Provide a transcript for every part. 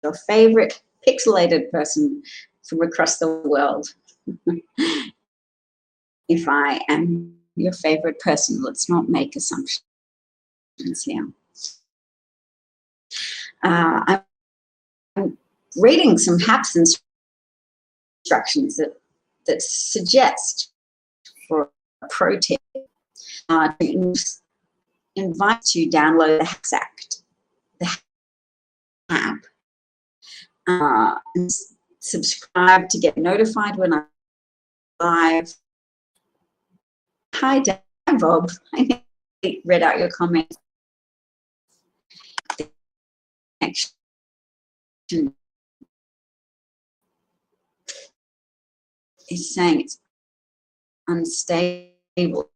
your favorite pixelated person from across the world. If I am your favorite person, let's not make assumptions here. I'm reading some HAPS instructions that suggest for a pro tip to invite you to download the HAPS Act, the app, and subscribe to get notified when I'm live. Hi, Dan, Bob. I read out your comment. Is saying it's unstable.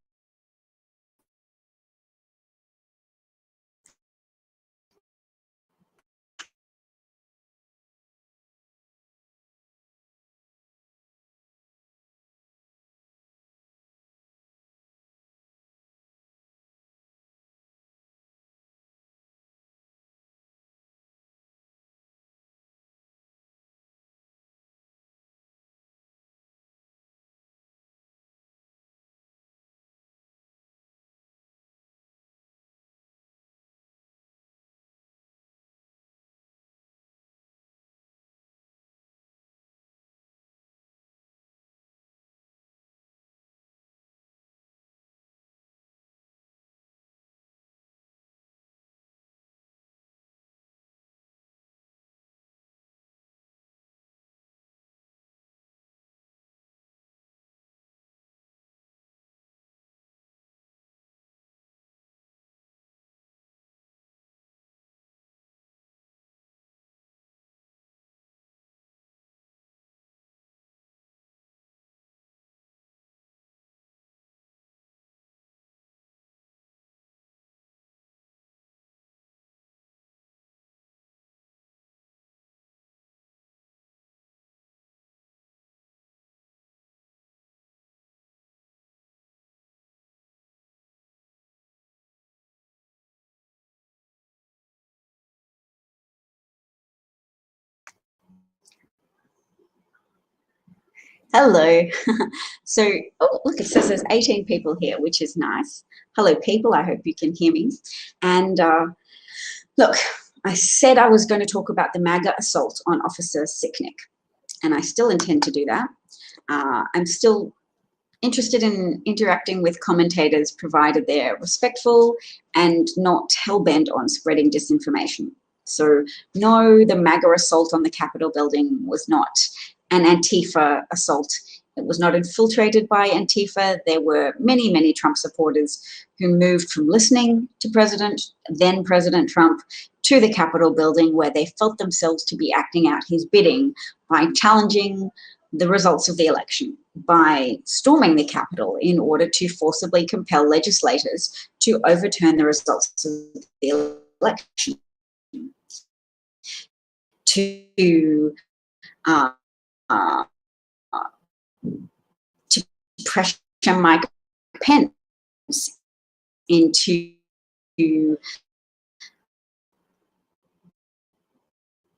Hello. So, oh, look, it says there's 18 people here, which is nice. Hello, people. I hope you can hear me. And look, I said I was going to talk about the MAGA assault on Officer Sicknick, and I still intend to do that. I'm still interested in interacting with commentators, provided they're respectful and not hell-bent on spreading disinformation. So, no, the MAGA assault on the Capitol building was not an Antifa assault. It was not infiltrated by Antifa. There were many, many Trump supporters who moved from listening to then President Trump, to the Capitol building, where they felt themselves to be acting out his bidding by challenging the results of the election, by storming the Capitol in order to forcibly compel legislators to overturn the results of the election, to pressure Mike Pence into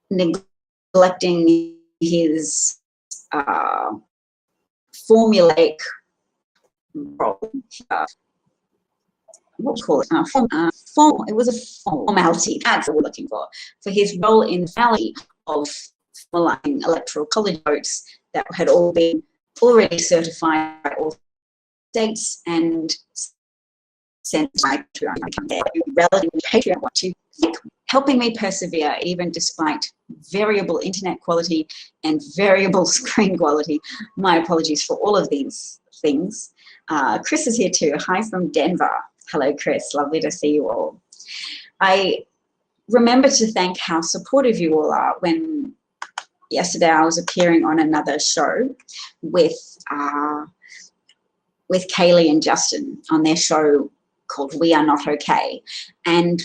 neglecting his formulaic role. What do you call it? It was a formality. That's what we're looking for his role in the family of formalizing electoral college votes that had all been already certified by all states and sent by relatively Patreon to helping me persevere even despite variable internet quality and variable screen quality. My apologies for all of these things. Chris is here too. Hi from Denver. Hello, Chris. Lovely to see you all. I remember to thank how supportive you all are when yesterday I was appearing on another show with Kaylee and Justin on their show called We Are Not Okay. And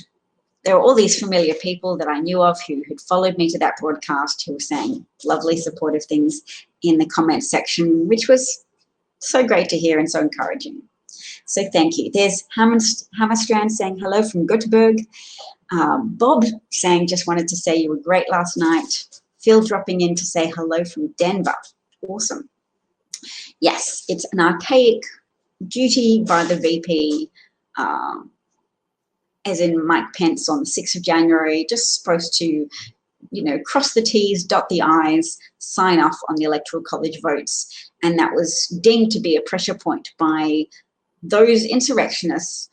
there were all these familiar people that I knew of who had followed me to that broadcast, who were saying lovely, supportive things in the comment section, which was so great to hear and so encouraging. So thank you. There's Hammerstrand saying hello from Göteborg. Bob saying, just wanted to say you were great last night. Phil dropping in to say hello from Denver. Awesome. Yes, it's an archaic duty by the VP, as in Mike Pence on the 6th of January, just supposed to, cross the T's, dot the I's, sign off on the Electoral College votes. And that was deemed to be a pressure point by those insurrectionists,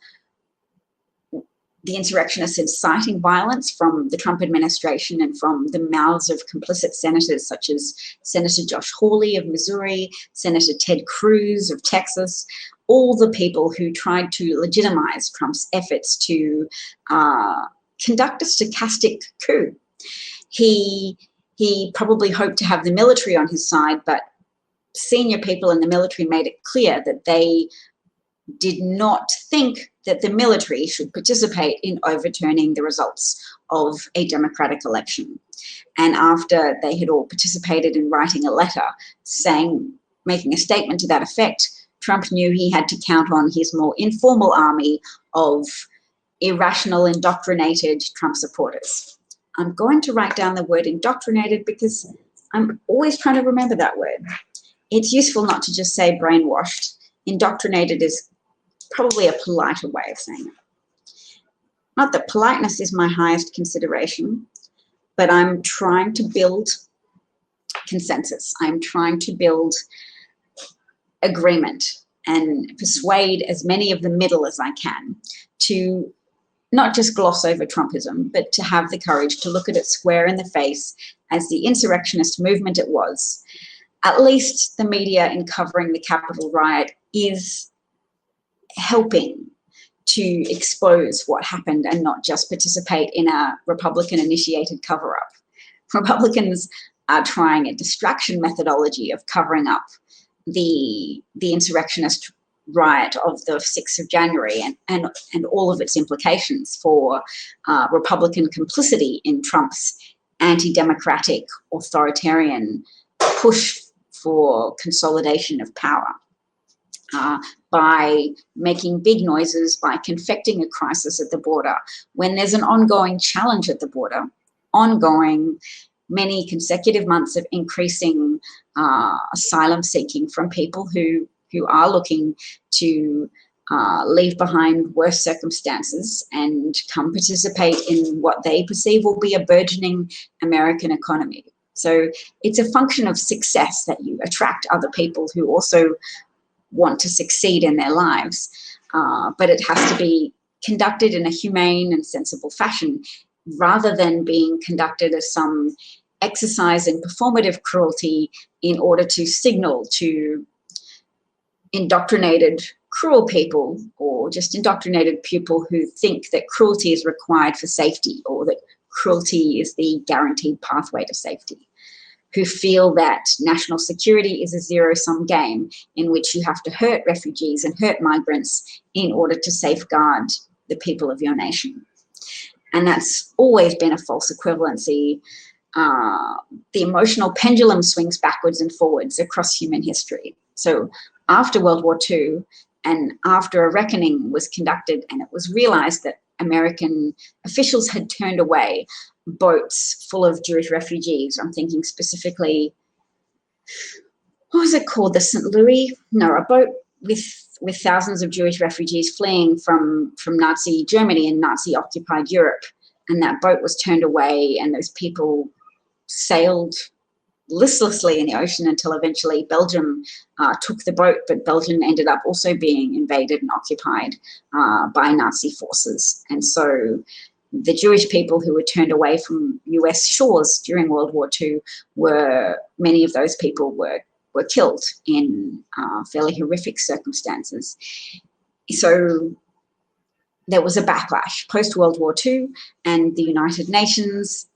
the insurrectionists inciting violence from the Trump administration and from the mouths of complicit senators such as Senator Josh Hawley of Missouri, Senator Ted Cruz of Texas, all the people who tried to legitimize Trump's efforts to conduct a stochastic coup. He probably hoped to have the military on his side, but senior people in the military made it clear that they did not think that the military should participate in overturning the results of a democratic election. And after they had all participated in writing a letter making a statement to that effect, Trump knew he had to count on his more informal army of irrational, indoctrinated Trump supporters. I'm going to write down the word indoctrinated because I'm always trying to remember that word. It's useful not to just say brainwashed. Indoctrinated is probably a politer way of saying it. Not that politeness is my highest consideration, but I'm trying to build consensus. I'm trying to build agreement and persuade as many of the middle as I can to not just gloss over Trumpism, but to have the courage to look at it square in the face as the insurrectionist movement it was. At least the media in covering the Capitol riot is helping to expose what happened and not just participate in a Republican-initiated cover-up. Republicans are trying a distraction methodology of covering up the insurrectionist riot of the 6th of January and all of its implications for Republican complicity in Trump's anti-democratic, authoritarian push for consolidation of power. By making big noises, by confecting a crisis at the border, when there's an ongoing challenge at the border, ongoing many consecutive months of increasing asylum seeking from people who are looking to leave behind worse circumstances and come participate in what they perceive will be a burgeoning American economy. So it's a function of success that you attract other people who also want to succeed in their lives, but it has to be conducted in a humane and sensible fashion rather than being conducted as some exercise in performative cruelty in order to signal to indoctrinated cruel people or just indoctrinated people who think that cruelty is required for safety or that cruelty is the guaranteed pathway to safety, who feel that national security is a zero-sum game in which you have to hurt refugees and hurt migrants in order to safeguard the people of your nation. And that's always been a false equivalency. The emotional pendulum swings backwards and forwards across human history. So after World War II and after a reckoning was conducted and it was realized that American officials had turned away boats full of Jewish refugees. I'm thinking specifically, what was it called? The St. Louis? No, a boat with thousands of Jewish refugees fleeing from Nazi Germany and Nazi-occupied Europe. And that boat was turned away and those people sailed listlessly in the ocean until eventually Belgium took the boat, but Belgium ended up also being invaded and occupied by Nazi forces. And so the Jewish people who were turned away from US shores during World War II many of those people were killed in fairly horrific circumstances. So there was a backlash post-World War II, and the United Nations,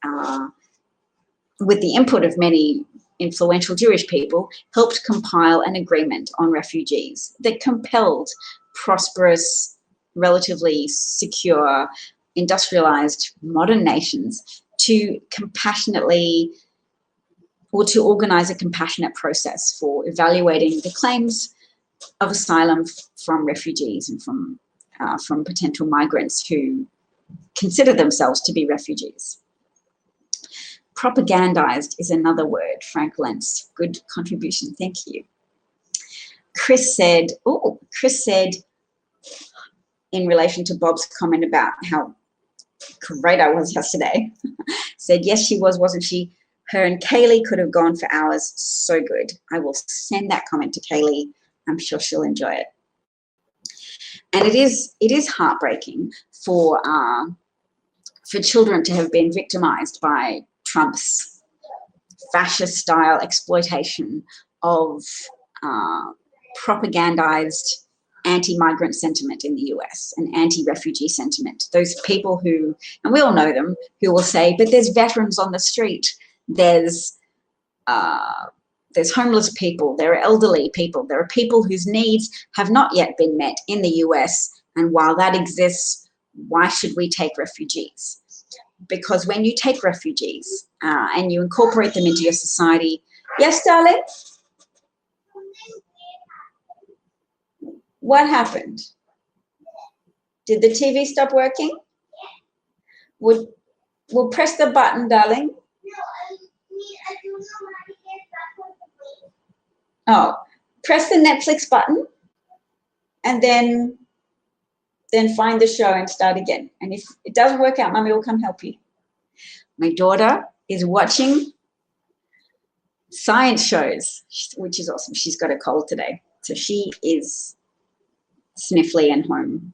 with the input of many influential Jewish people, helped compile an agreement on refugees that compelled prosperous, relatively secure, industrialized modern nations to compassionately or to organize a compassionate process for evaluating the claims of asylum from refugees and from potential migrants who consider themselves to be refugees. Propagandized is another word. Frank Lentz, good contribution, thank you. Chris said, in relation to Bob's comment about how great I was yesterday, said, yes, she was, wasn't she? Her and Kaylee could have gone for hours. So good. I will send that comment to Kaylee. I'm sure she'll enjoy it. And it is heartbreaking for children to have been victimized by Trump's fascist-style exploitation of propagandized anti-migrant sentiment in the US and anti-refugee sentiment. Those people who, and we all know them, who will say, but there's veterans on the street, there's homeless people, there are elderly people, there are people whose needs have not yet been met in the US, and while that exists, why should we take refugees? Because when you take refugees and you incorporate them into your society, yes, darling? What happened? Did the TV stop working? We'll press the button, darling. Oh, press the Netflix button and then find the show and start again. And if it doesn't work out, Mummy will come help you. My daughter is watching science shows, which is awesome. She's got a cold today, so she is sniffly and home.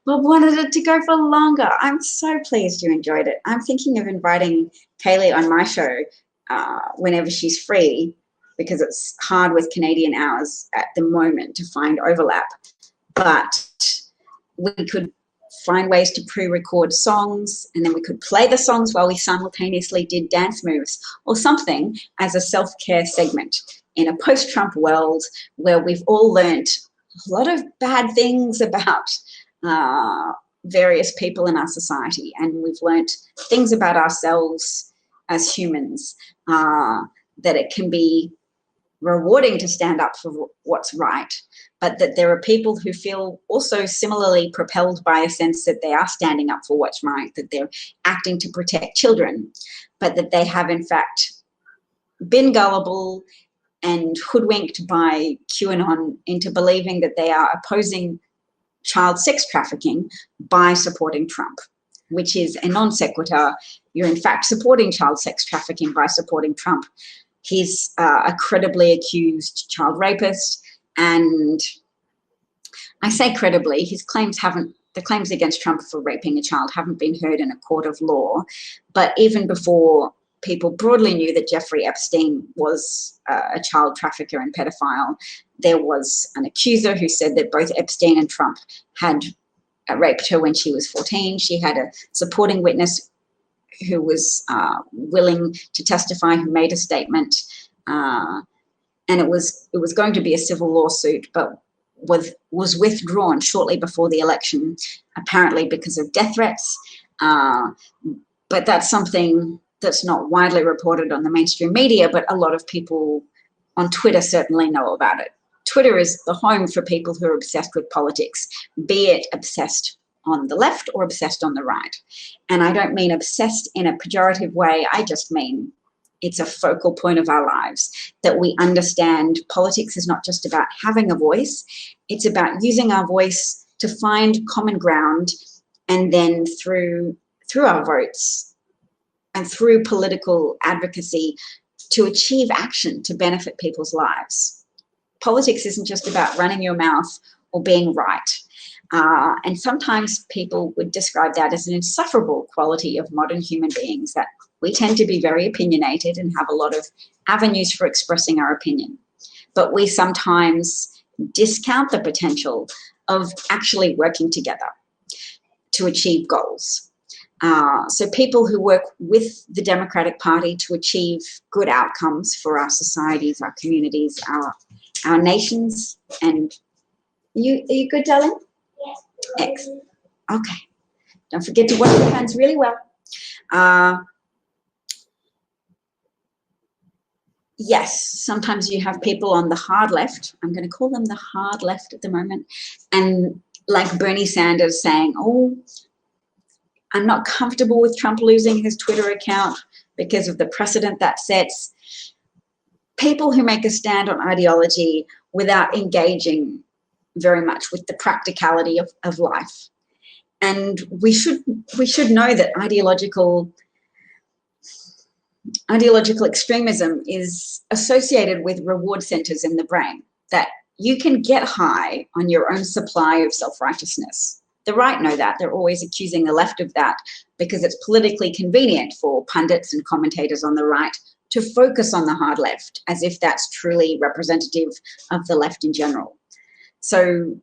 But wanted it to go for longer. I'm so pleased you enjoyed it. I'm thinking of inviting Kaylee on my show whenever she's free, because it's hard with Canadian hours at the moment to find overlap. But we could find ways to pre-record songs, and then we could play the songs while we simultaneously did dance moves or something as a self-care segment in a post-Trump world where we've all learned a lot of bad things about various people in our society, and we've learned things about ourselves as humans, that it can be rewarding to stand up for what's right, but that there are people who feel also similarly propelled by a sense that they are standing up for what's right, that they're acting to protect children, but that they have in fact been gullible and hoodwinked by QAnon into believing that they are opposing child sex trafficking by supporting Trump, which is a non sequitur. You're in fact supporting child sex trafficking by supporting Trump. He's a credibly accused child rapist, and I say credibly, his claims the claims against Trump for raping a child haven't been heard in a court of law. But even before people broadly knew that Jeffrey Epstein was a child trafficker and pedophile, there was an accuser who said that both Epstein and Trump had raped her when she was 14. She had a supporting witness who was willing to testify, who made a statement, and it was going to be a civil lawsuit, but was withdrawn shortly before the election, apparently because of death threats. But that's something that's not widely reported on the mainstream media, but a lot of people on Twitter certainly know about it. Twitter is the home for people who are obsessed with politics, be it obsessed on the left or obsessed on the right. And I don't mean obsessed in a pejorative way. I just mean it's a focal point of our lives, that we understand politics is not just about having a voice. It's about using our voice to find common ground, and then through our votes and through political advocacy to achieve action to benefit people's lives. Politics isn't just about running your mouth or being right. And sometimes people would describe that as an insufferable quality of modern human beings, that we tend to be very opinionated and have a lot of avenues for expressing our opinion. But we sometimes discount the potential of actually working together to achieve goals. So people who work with the Democratic Party to achieve good outcomes for our societies, our communities, our nations. And are you good, darling? Yes. Excellent. Okay. Don't forget to wash your hands really well. yes, sometimes you have people on the hard left. I'm going to call them the hard left at the moment. And like Bernie Sanders saying, oh, I'm not comfortable with Trump losing his Twitter account because of the precedent that sets. People who make a stand on ideology without engaging very much with the practicality of life. And we should know that ideological extremism is associated with reward centers in the brain, that you can get high on your own supply of self-righteousness. The right know that. They're always accusing the left of that because it's politically convenient for pundits and commentators on the right to focus on the hard left as if that's truly representative of the left in general. So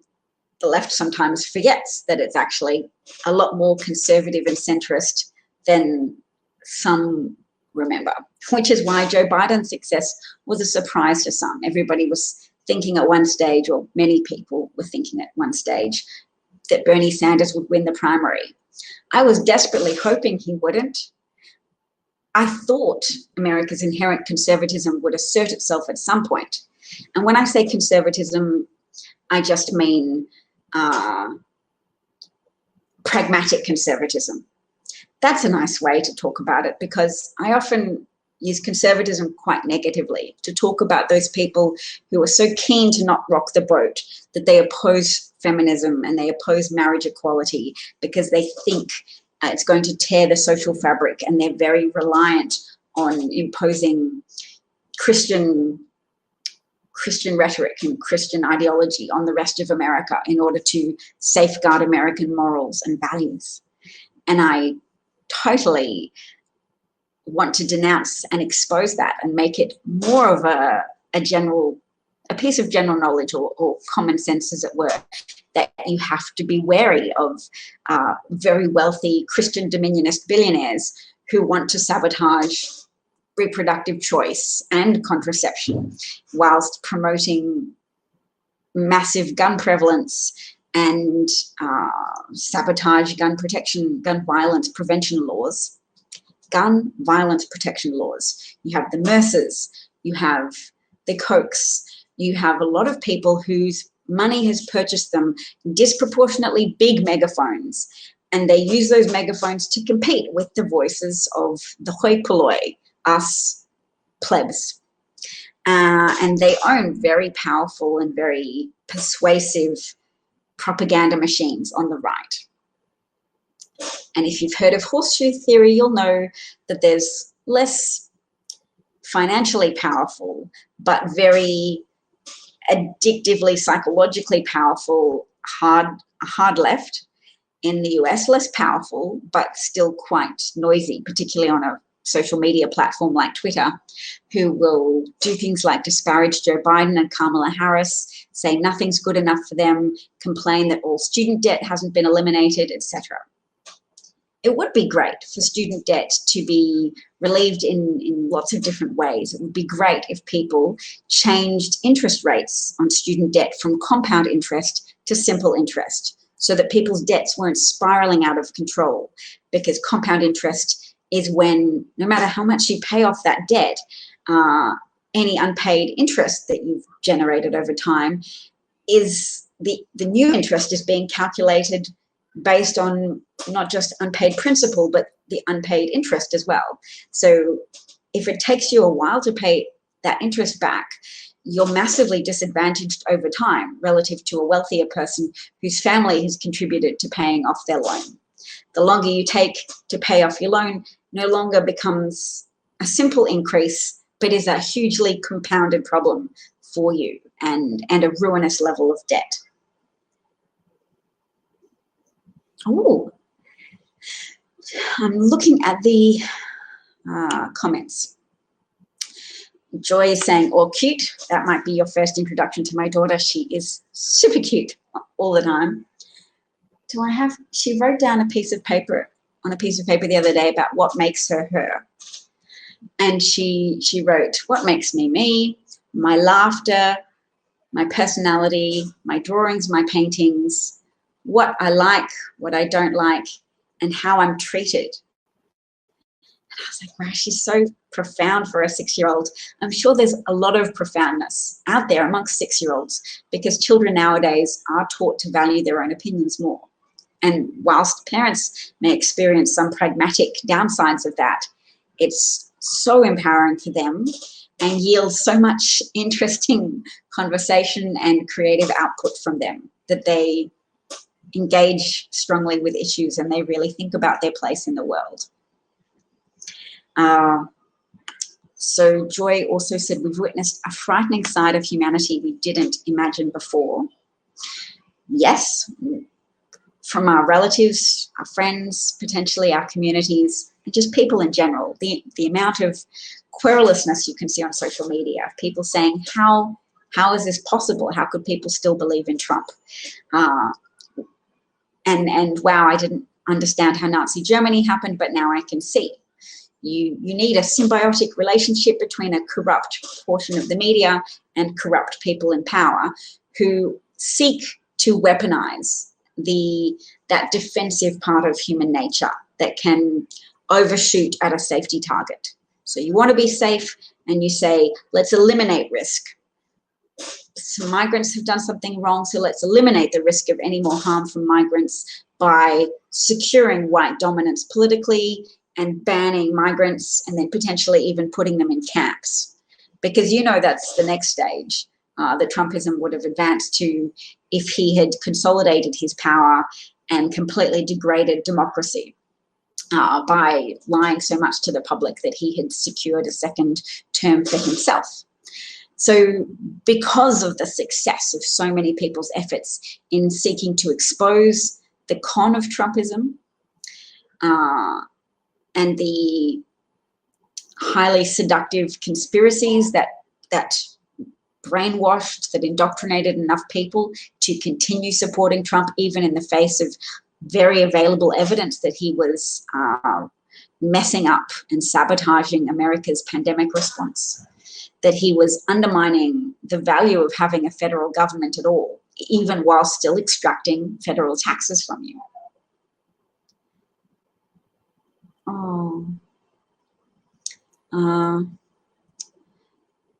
the left sometimes forgets that it's actually a lot more conservative and centrist than some remember, which is why Joe Biden's success was a surprise to some. Everybody was thinking at one stage, or many people were thinking at one stage, that Bernie Sanders would win the primary. I was desperately hoping he wouldn't. I thought America's inherent conservatism would assert itself at some point. And when I say conservatism, I just mean pragmatic conservatism. That's a nice way to talk about it, because I often use conservatism quite negatively to talk about those people who are so keen to not rock the boat that they oppose feminism and they oppose marriage equality because they think it's going to tear the social fabric, and they're very reliant on imposing Christian rhetoric and Christian ideology on the rest of America in order to safeguard American morals and values. And I totally want to denounce and expose that and make it more of a piece of general knowledge or common sense, as it were, that you have to be wary of very wealthy Christian dominionist billionaires who want to sabotage reproductive choice and contraception whilst promoting massive gun prevalence and sabotage gun violence protection laws. You have the Mercers, you have the Kochs, you have a lot of people whose money has purchased them disproportionately big megaphones, and they use those megaphones to compete with the voices of the hoi polloi, us plebs. And they own very powerful and very persuasive propaganda machines on the right. And if you've heard of horseshoe theory, you'll know that there's less financially powerful, but very addictively, psychologically powerful hard left in the US, less powerful, but still quite noisy, particularly on a social media platform like Twitter, who will do things like disparage Joe Biden and Kamala Harris, say nothing's good enough for them, complain that all student debt hasn't been eliminated, etc. It would be great for student debt to be relieved in lots of different ways. It would be great if people changed interest rates on student debt from compound interest to simple interest, so that people's debts weren't spiraling out of control, because compound interest is when, no matter how much you pay off that debt, any unpaid interest that you've generated over time is the new interest is being calculated based on not just unpaid principal, but the unpaid interest as well. So if it takes you a while to pay that interest back, you're massively disadvantaged over time relative to a wealthier person whose family has contributed to paying off their loan. The longer you take to pay off your loan no longer becomes a simple increase, but is a hugely compounded problem for you and a ruinous level of debt. Oh, I'm looking at the comments. Joy is saying, "Oh, cute." That might be your first introduction to my daughter. She is super cute all the time. She wrote down a piece of paper the other day about what makes her her. And she wrote, "What makes me me, my laughter, my personality, my drawings, my paintings, what I like, what I don't like, and how I'm treated." I was like, wow, she's so profound for a 6-year-old. I'm sure there's a lot of profoundness out there amongst 6-year-olds because children nowadays are taught to value their own opinions more. And whilst parents may experience some pragmatic downsides of that, it's so empowering for them and yields so much interesting conversation and creative output from them that they engage strongly with issues and they really think about their place in the world. So Joy also said, we've witnessed a frightening side of humanity we didn't imagine before. Yes, from our relatives, our friends, potentially our communities, and just people in general. The amount of querulousness you can see on social media of people saying, how is this possible? How could people still believe in Trump? And wow, I didn't understand how Nazi Germany happened, but now I can see. You need a symbiotic relationship between a corrupt portion of the media and corrupt people in power who seek to weaponize that defensive part of human nature that can overshoot at a safety target. So you want to be safe and you say, let's eliminate risk. Some migrants have done something wrong, so let's eliminate the risk of any more harm from migrants by securing white dominance politically and banning migrants and then potentially even putting them in camps. Because that's the next stage that Trumpism would have advanced to if he had consolidated his power and completely degraded democracy by lying so much to the public that he had secured a second term for himself. So because of the success of so many people's efforts in seeking to expose the con of Trumpism and the highly seductive conspiracies that brainwashed, that indoctrinated enough people to continue supporting Trump, even in the face of very available evidence that he was messing up and sabotaging America's pandemic response, that he was undermining the value of having a federal government at all, even while still extracting federal taxes from you.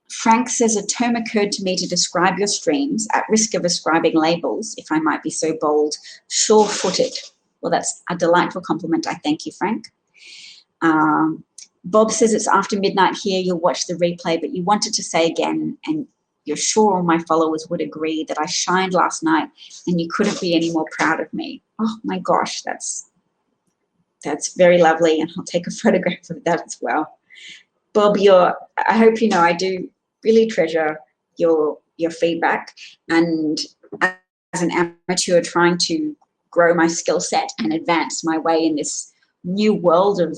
Frank says, a term occurred to me to describe your streams, at risk of ascribing labels, if I might be so bold, sure-footed. Well, that's a delightful compliment. I thank you, Frank. Bob says, it's after midnight here. You'll watch the replay, but you wanted to say again, and you're sure all my followers would agree, that I shined last night and you couldn't be any more proud of me. Oh, my gosh, that's very lovely, and I'll take a photograph of that as well. Bob, I hope you know I do really treasure your feedback, and as an amateur trying to grow my skill set and advance my way in this new world of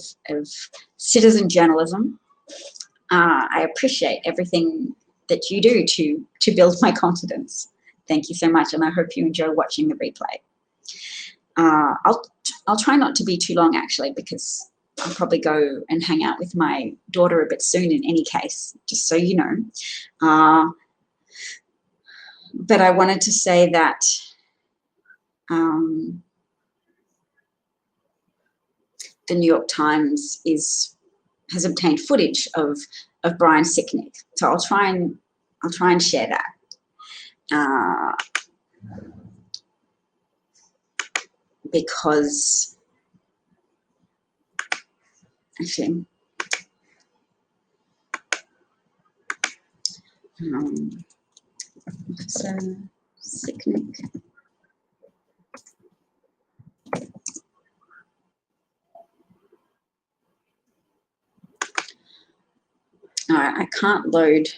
citizen journalism, I appreciate everything that you do to build my confidence. Thank you so much, and I hope you enjoy watching the replay. I'll try not to be too long, actually, because I'll probably go and hang out with my daughter a bit soon in any case, just so you know. But I wanted to say that the New York Times has obtained footage of Brian Sicknick, so I'll try and share that because actually Officer Sicknick. All right, I cannot load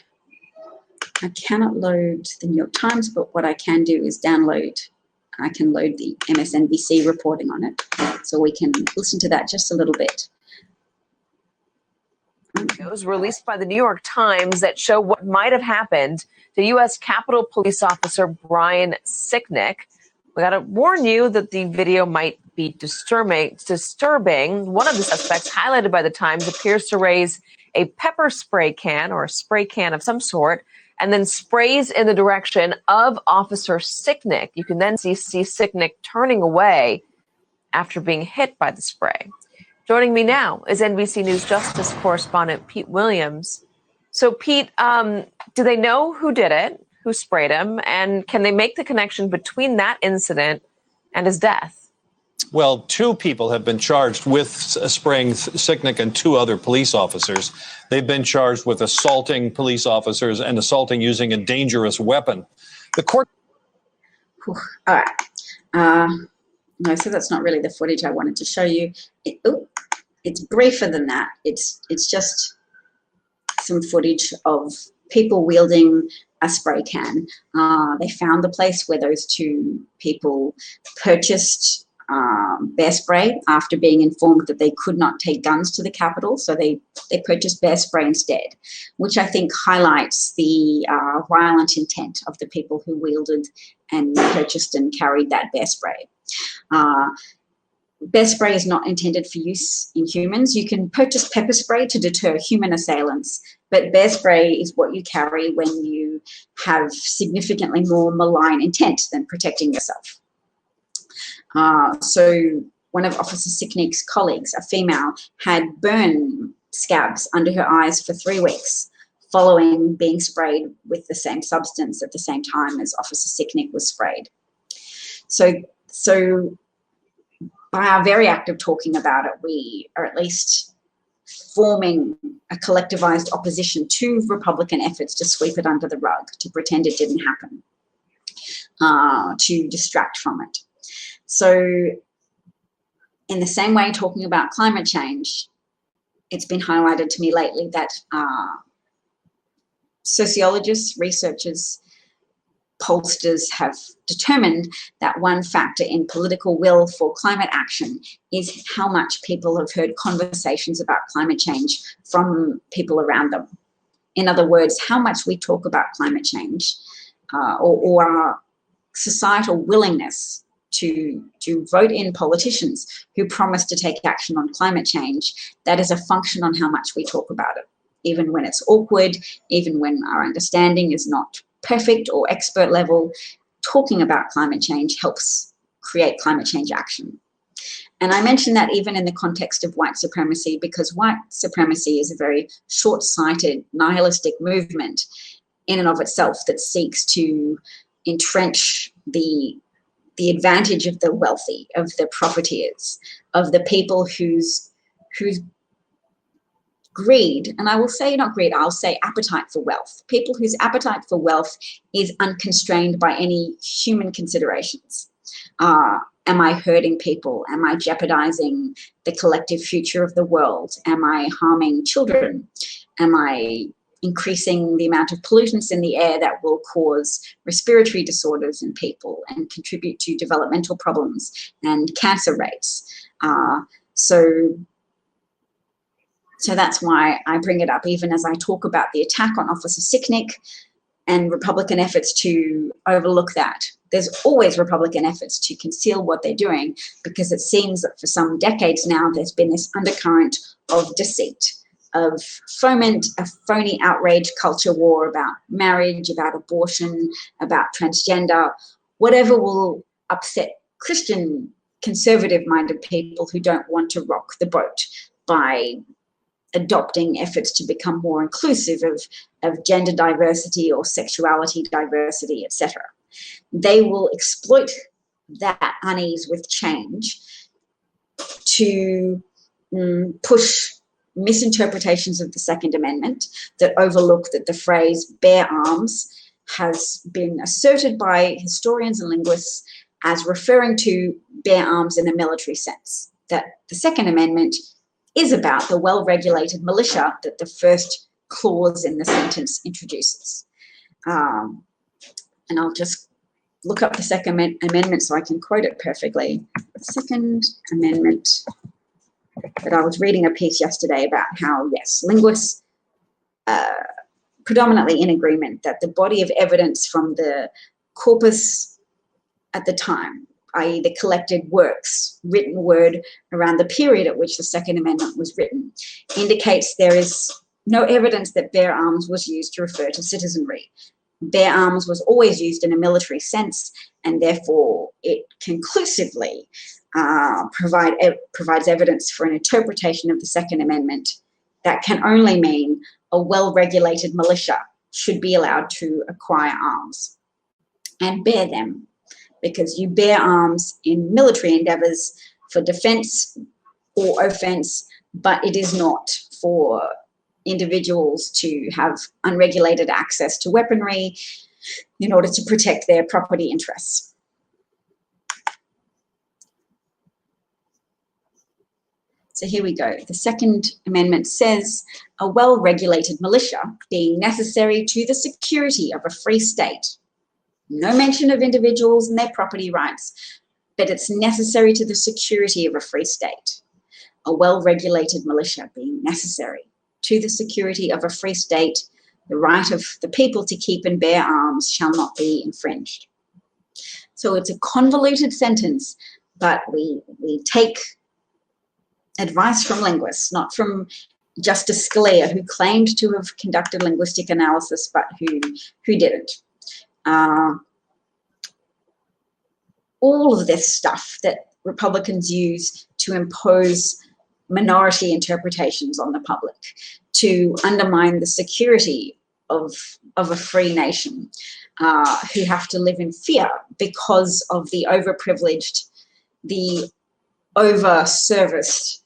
the New York Times, but what I can do is I can load the MSNBC reporting on it, so we can listen to that just a little bit. It was released by the New York Times that show what might have happened to U.S. Capitol Police Officer Brian Sicknick. We got to warn you that the video might be disturbing. One of the suspects highlighted by the Times appears to raise a pepper spray can or a spray can of some sort and then sprays in the direction of Officer Sicknick. You can then see Sicknick turning away after being hit by the spray. Joining me now is NBC News Justice correspondent Pete Williams. So, Pete, do they know who did it, who sprayed him, and can they make the connection between that incident and his death? Well, 2 people have been charged with spraying Sicknick and 2 other police officers. They've been charged with assaulting police officers and assaulting using a dangerous weapon. The court. All right. No, so that's not really the footage I wanted to show you. It's briefer than that. It's just some footage of people wielding a spray can. They found the place where those 2 people purchased bear spray after being informed that they could not take guns to the Capitol, so they purchased bear spray instead, which I think highlights the violent intent of the people who wielded and purchased and carried that bear spray. Bear spray is not intended for use in humans. You can purchase pepper spray to deter human assailants, but bear spray is what you carry when you have significantly more malign intent than protecting yourself. So one of Officer Sicknick's colleagues, a female, had burn scabs under her eyes for 3 weeks following being sprayed with the same substance at the same time as Officer Sicknick was sprayed. So by our very act of talking about it, we are at least forming a collectivized opposition to Republican efforts to sweep it under the rug, to pretend it didn't happen, to distract from it. So in the same way, talking about climate change, it's been highlighted to me lately that sociologists, researchers, pollsters have determined that one factor in political will for climate action is how much people have heard conversations about climate change from people around them. In other words, how much we talk about climate change or our societal willingness to vote in politicians who promise to take action on climate change, that is a function on how much we talk about it. Even when it's awkward, even when our understanding is not perfect or expert level, talking about climate change helps create climate change action. And I mention that even in the context of white supremacy, because white supremacy is a very short-sighted, nihilistic movement in and of itself that seeks to entrench the advantage of the wealthy, of the profiteers, of the people whose greed, and I will say not greed, I'll say appetite for wealth, people whose appetite for wealth is unconstrained by any human considerations. Am I hurting people? Am I jeopardizing the collective future of the world? Am I harming children? Am I increasing the amount of pollutants in the air that will cause respiratory disorders in people and contribute to developmental problems and cancer rates? So that's why I bring it up, even as I talk about the attack on Officer Sicknick and Republican efforts to overlook that. There's always Republican efforts to conceal what they're doing, because it seems that for some decades now, there's been this undercurrent of deceit, of foment, a phony outrage culture war about marriage, about abortion, about transgender, whatever will upset Christian conservative-minded people who don't want to rock the boat by adopting efforts to become more inclusive of gender diversity or sexuality diversity, etc. They will exploit that unease with change to push misinterpretations of the Second Amendment that overlook that the phrase bear arms has been asserted by historians and linguists as referring to bear arms in a military sense, that the Second Amendment is about the well-regulated militia that the first clause in the sentence introduces. And I'll just look up the Second Amendment so I can quote it perfectly. The Second Amendment, that I was reading a piece yesterday about how, yes, linguists predominantly in agreement that the body of evidence from the corpus at the time, i.e. the collected works, written word around the period at which the Second Amendment was written, indicates there is no evidence that bear arms was used to refer to citizenry. Bear arms was always used in a military sense, and therefore it conclusively provides evidence for an interpretation of the Second Amendment that can only mean a well-regulated militia should be allowed to acquire arms and bear them, because you bear arms in military endeavours for defence or offence, but it is not for individuals to have unregulated access to weaponry in order to protect their property interests. So here we go. The Second Amendment says, a well-regulated militia being necessary to the security of a free state. No mention of individuals and their property rights, but it's necessary to the security of a free state. A well-regulated militia being necessary to the security of a free state, the right of the people to keep and bear arms shall not be infringed. So it's a convoluted sentence, but we take advice from linguists, not from Justice Scalia, who claimed to have conducted linguistic analysis, but who didn't. All of this stuff that Republicans use to impose minority interpretations on the public, to undermine the security of a free nation, who have to live in fear because of the overprivileged, the over-serviced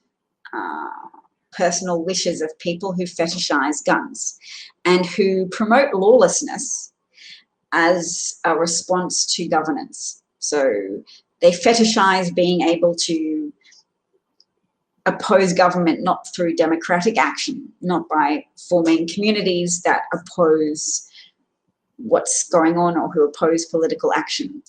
personal wishes of people who fetishize guns and who promote lawlessness as a response to governance. So they fetishize being able to oppose government not through democratic action, not by forming communities that oppose what's going on or who oppose political action.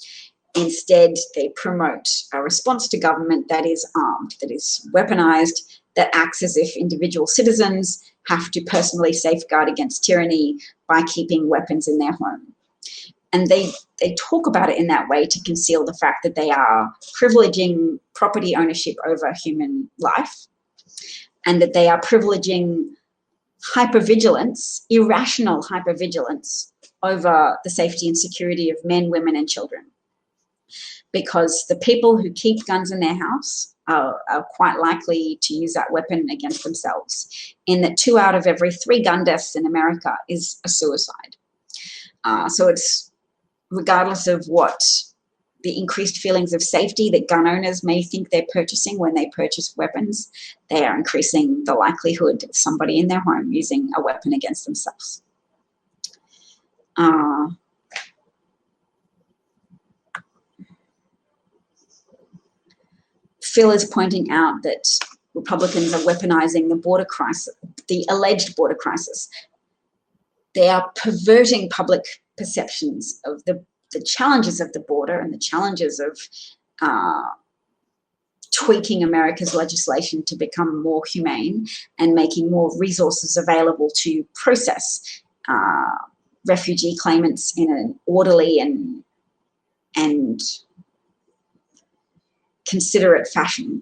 Instead, they promote a response to government that is armed, that is weaponized, that acts as if individual citizens have to personally safeguard against tyranny by keeping weapons in their home. And they talk about it in that way to conceal the fact that they are privileging property ownership over human life, and that they are privileging hypervigilance, irrational hypervigilance, over the safety and security of men, women, and children. Because the people who keep guns in their house are quite likely to use that weapon against themselves, in that 2 out of every 3 gun deaths in America is a suicide. So it's, regardless of what the increased feelings of safety that gun owners may think they're purchasing when they purchase weapons, they are increasing the likelihood of somebody in their home using a weapon against themselves. Phil is pointing out that Republicans are weaponizing the border crisis, the alleged border crisis. They are perverting public perceptions of the challenges of the border and the challenges of tweaking America's legislation to become more humane and making more resources available to process refugee claimants in an orderly and considerate fashion.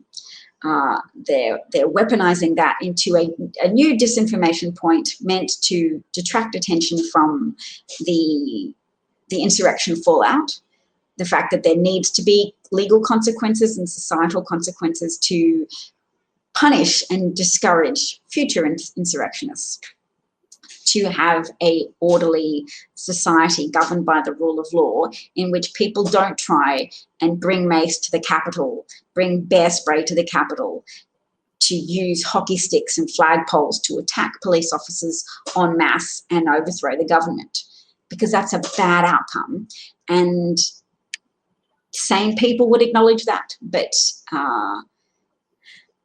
They're weaponizing that into a new disinformation point meant to detract attention from the insurrection fallout, the fact that there needs to be legal consequences and societal consequences to punish and discourage future insurrectionists, to have a orderly society governed by the rule of law, in which people don't try and bring mace to the Capitol, bring bear spray to the Capitol, to use hockey sticks and flagpoles to attack police officers en masse and overthrow the government, because that's a bad outcome. And sane people would acknowledge that, but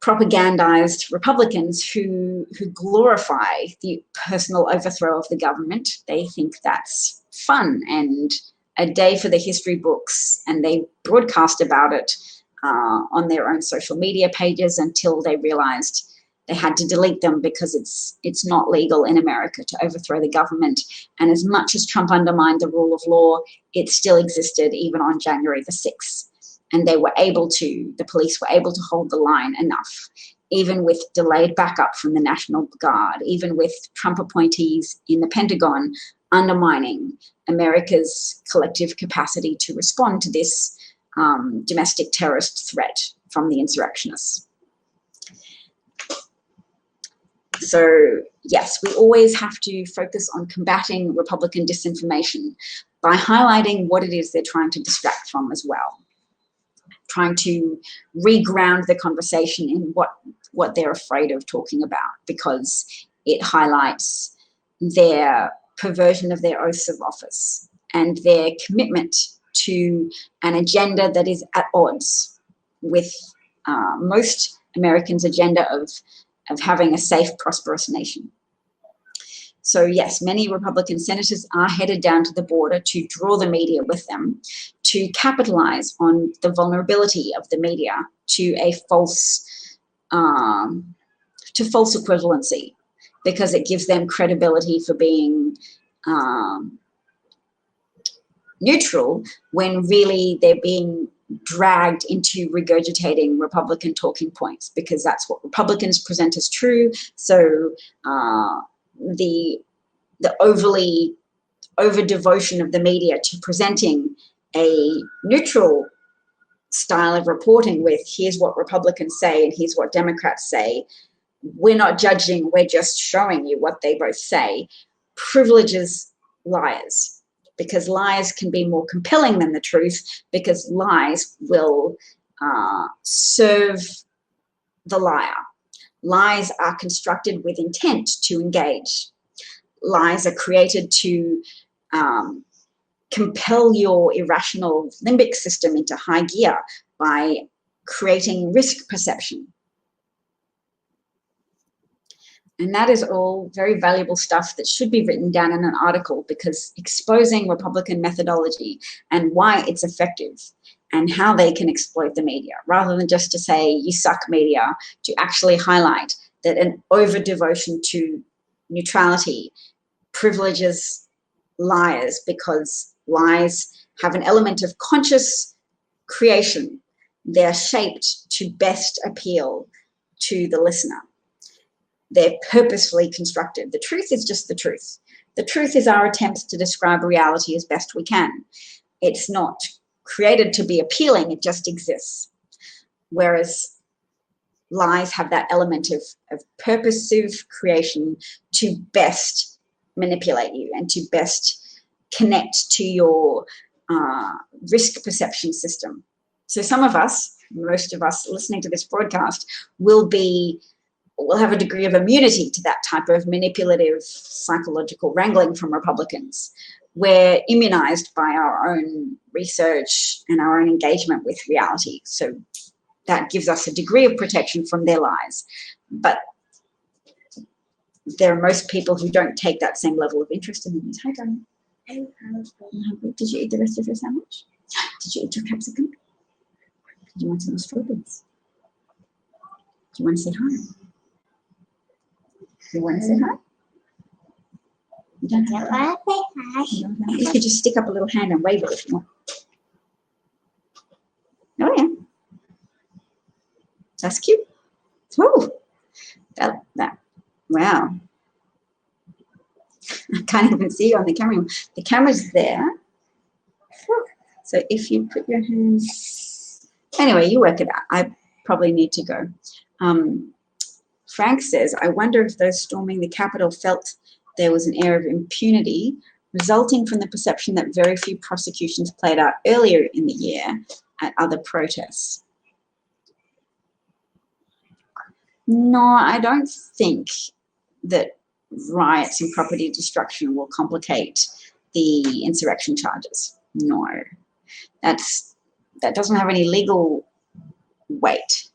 propagandized Republicans who glorify the personal overthrow of the government, they think that's fun and a day for the history books, and they broadcast about it on their own social media pages until they realized they had to delete them because it's not legal in America to overthrow the government. And as much as Trump undermined the rule of law, it still existed even on January the 6th. And the police were able to hold the line enough, even with delayed backup from the National Guard, even with Trump appointees in the Pentagon undermining America's collective capacity to respond to this domestic terrorist threat from the insurrectionists. So yes, we always have to focus on combating Republican disinformation by highlighting what it is they're trying to distract from as well, trying to reground the conversation in what they're afraid of talking about, because it highlights their perversion of their oaths of office and their commitment to an agenda that is at odds with most Americans' agenda of having a safe, prosperous nation. So yes, many Republican senators are headed down to the border to draw the media with them, to capitalize on the vulnerability of the media to a false equivalency, because it gives them credibility for being neutral when really they're being dragged into regurgitating Republican talking points, because that's what Republicans present as true. So the over devotion of the media to presenting a neutral style of reporting with, here's what Republicans say and here's what Democrats say, we're not judging, we're just showing you what they both say, privileges liars. Because lies can be more compelling than the truth, because lies will serve the liar. Lies are constructed with intent to engage. Lies are created to compel your irrational limbic system into high gear by creating risk perception. And that is all very valuable stuff that should be written down in an article, because exposing Republican methodology and why it's effective and how they can exploit the media, rather than just to say, you suck media, to actually highlight that an over devotion to neutrality privileges liars, because lies have an element of conscious creation. They're shaped to best appeal to the listener. They're purposefully constructed. The truth is just the truth. The truth is our attempt to describe reality as best we can. It's not created to be appealing, it just exists. Whereas lies have that element of purposive creation to best manipulate you and to best connect to your risk perception system. So some of us, most of us listening to this broadcast, will have a degree of immunity to that type of manipulative psychological wrangling from Republicans. We're immunized by our own research and our own engagement with reality. So that gives us a degree of protection from their lies. But there are most people who don't take that same level of interest in the news. Hi, darling. Did you eat the rest of your sandwich? Did you eat your capsicum? Did you want some strawberries? Do you want to say hi? You want to say hi? You don't have to. You could just stick up a little hand and wave it if you want. Oh, yeah. That's cute. Woo. That, wow. I can't even see you on the camera. The camera's there. So if you put your hands... Anyway, you work it out. I probably need to go. Frank says, I wonder if those storming the Capitol felt there was an air of impunity resulting from the perception that very few prosecutions played out earlier in the year at other protests. No, I don't think that riots and property destruction will complicate the insurrection charges. No, that doesn't have any legal weight.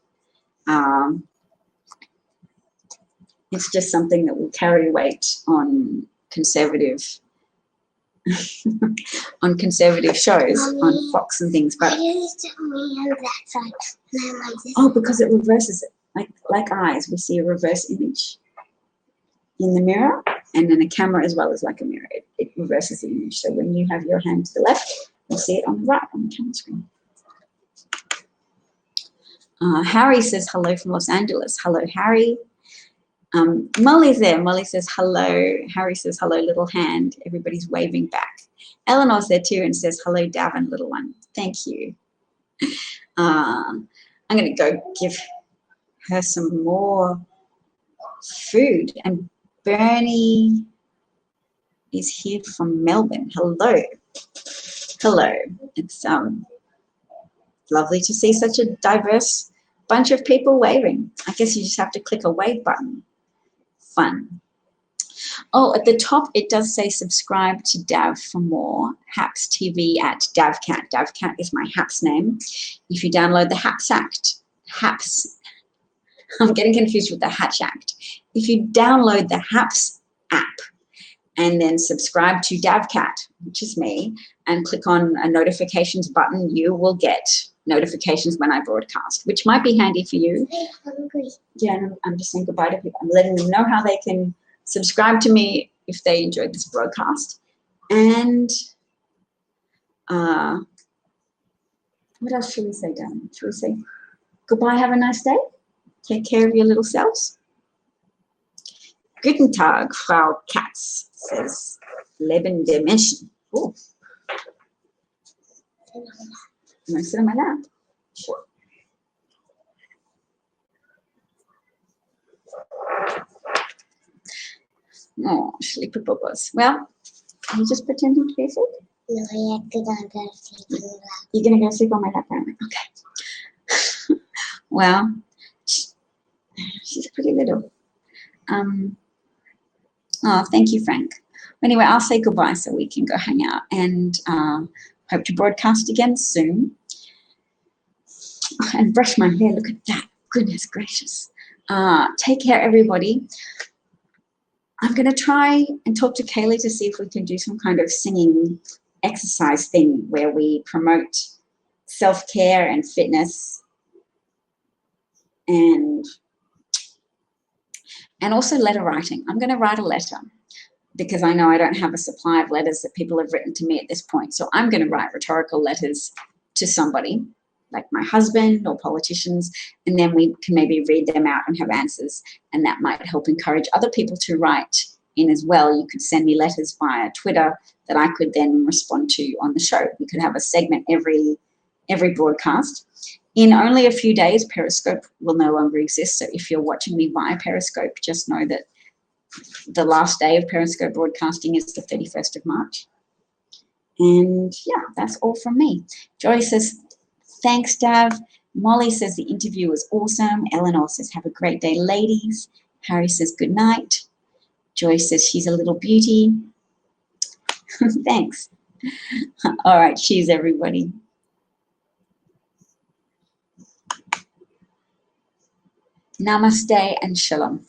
It's just something that will carry weight on conservative on conservative shows, Mommy, on Fox and things. But oh, because it reverses it. Like eyes, we see a reverse image in the mirror, and then a camera as well as like a mirror. It reverses the image. So when you have your hand to the left, you'll see it on the right on the camera screen. Harry says hello from Los Angeles. Hello, Harry. Molly's there. Molly says hello. Harry says hello, little hand. Everybody's waving back. Eleanor's there too and says hello, Davin, little one. Thank you. I'm going to go give her some more food. And Bernie is here from Melbourne. Hello. Hello. It's lovely to see such a diverse bunch of people waving. I guess you just have to click a wave button. Fun. Oh, at the top, it does say subscribe to Dav for more. Haps TV at DavCat. DavCat is my Haps name. If you download the Haps I'm getting confused with the Hatch Act. If you download the Haps app and then subscribe to DavCat, which is me, and click on a notifications button, you will get notifications when I broadcast, which might be handy for you. I'm hungry. Yeah, and I'm just saying goodbye to people. I'm letting them know how they can subscribe to me if they enjoyed this broadcast. And what else should we say, darling? Should we say goodbye, have a nice day? Take care of your little selves. Guten Tag, Frau Katz, says lebende Menschen. Oh. Can I sit on my lap? Sure. Oh, sleepy bubbles. Well, are you just pretending to be asleep? No, yeah, because I'm going to sleep on the lap. You're going to go sleep on my lap, aren't you? Okay. Well, she's pretty little. Oh, thank you, Frank. Anyway, I'll say goodbye so we can go hang out, and hope to broadcast again soon. And brush my hair. Look at that. Goodness gracious. Take care, everybody. I'm going to try and talk to Kaylee to see if we can do some kind of singing exercise thing where we promote self-care and fitness and also letter writing. I'm going to write a letter because I know I don't have a supply of letters that people have written to me at this point. So I'm going to write rhetorical letters to somebody, like my husband or politicians, and then we can maybe read them out and have answers, and that might help encourage other people to write in as well. You could send me letters via Twitter that I could then respond to on the show. We could have a segment every broadcast. In only a few days, Periscope will no longer exist. So if you're watching me via Periscope, just know that the last day of Periscope broadcasting is the 31st of March. And yeah, that's all from me. Joy says, thanks, Dav. Molly says the interview was awesome. Eleanor says, have a great day, ladies. Harry says, good night. Joy says, she's a little beauty. Thanks. All right, cheers, everybody. Namaste and shalom.